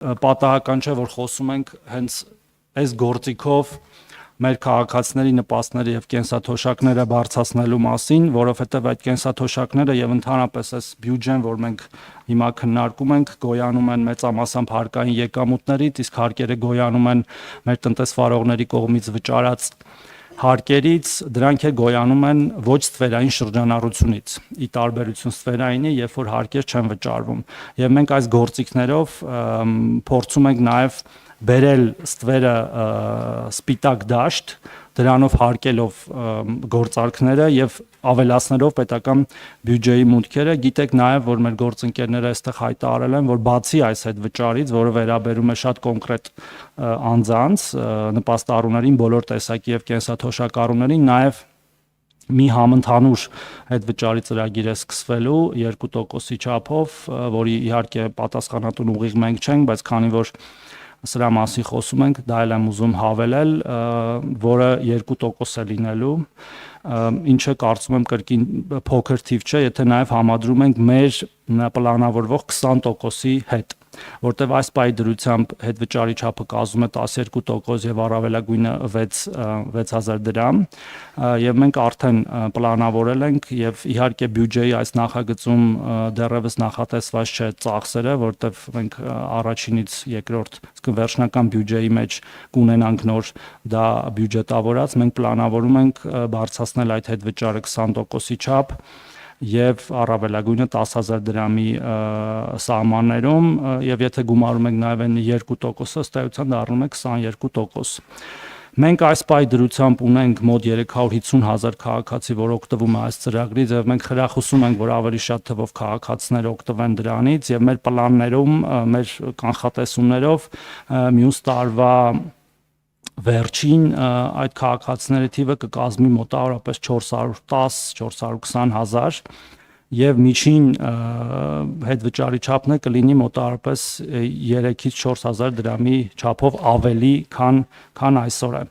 պատահական չէ, որ խոսում ենք հենց այս գործիքով մեր քաղաքացիների նպաստները եւ կենսաթոշակները բարձրացնելու մասին, որովհետեւ այդ կենսաթոշակները եւ ընդհանրապես այս բյուջեն, որ մենք հիմա քննարկում ենք, գոյանում են մեծամասամբ հարկային եկամուտներից, իսկ հարկերը գոյանում են մեր տնտեսվարողների կողմից վճարած հարկերից, դրանք գոյանում են ոչ ստվերային շրջանառությունից, ի տարբերություն ստվերայինի, երբ որ հարկեր չեն վճարվում։ Եվ մենք այս գործիքներով փորձում ենք նաև բերել ստվերը սպիտակ դաշտ, դրանով հարկելով գործարքները եւ ավելացնելով պետական բյուջեի մուտքերը։ Գիտեք նաև, որ մեր գործընկերները այստեղ հայտարարել են, որ բացի այս այդ վճարից, որը վերաբերում է շատ կոնկրետ անձանց, նպաստառուներին, բոլոր տեսակի եւ կենսաթոշակառուներին, նաև մի համընդհանուր այդ վճարի ծրագիր է սկսվելու 2%-ի չափով, որի իհարկե պատասխանատուն ուղիղ մենք չենք, բայց քանի որ սրա մասին խոսում ենք, դա էլ եմ ուզում հավելել, որը 2% է լինելու, ինչը կարծում եմ կրկին փոքր թիվ չէ, եթե նաև համադրում ենք մեր պլանավորվող 20%-ի հետ, որտեղ այս պահի դրությամբ հետ վճարի չափը կազմում է 12% եւ առավելագույնը 6000 դրամ, եւ մենք արդեն պլանավորել ենք եւ իհարկե բյուջեի այս նախագծում դեռևս նախատեսված չէ ծախսերը, որտեղ մենք առաջինից երկրորդ վերջնական բյուջեի մեջ կունենանք նոր դա բյուջետավորած, մենք պլանավորում ենք բարձրացնել այդ հետ վճարը 20%-ի չափ եւ առավելագույնը 10000 դրամի սահմաններում, եւ եթե գումարում ենք նաեւ այն 2%-ը, ըստ էության դառնում է 22%։ Մենք այս պահի դրությամբ ունենք մոտ 350,000 քաղաքացի, որ օգտվում է այս ծրագրից, եւ մենք խրախուսում ենք, որ ավելի շատ թվով քաղաքացիներ օգտվեն դրանից, եւ մեր պլաններում, մեր կանխատեսումներով մյուս տարվա վերջին այդ քաղաքացիների թիվը կկազմի մոտավորապես 410-420 հազար եւ միջին հետ վճարի չափն կլինի մոտավորապես 3-ից 4000 դրամի չափով ավելի, քան այսօր է։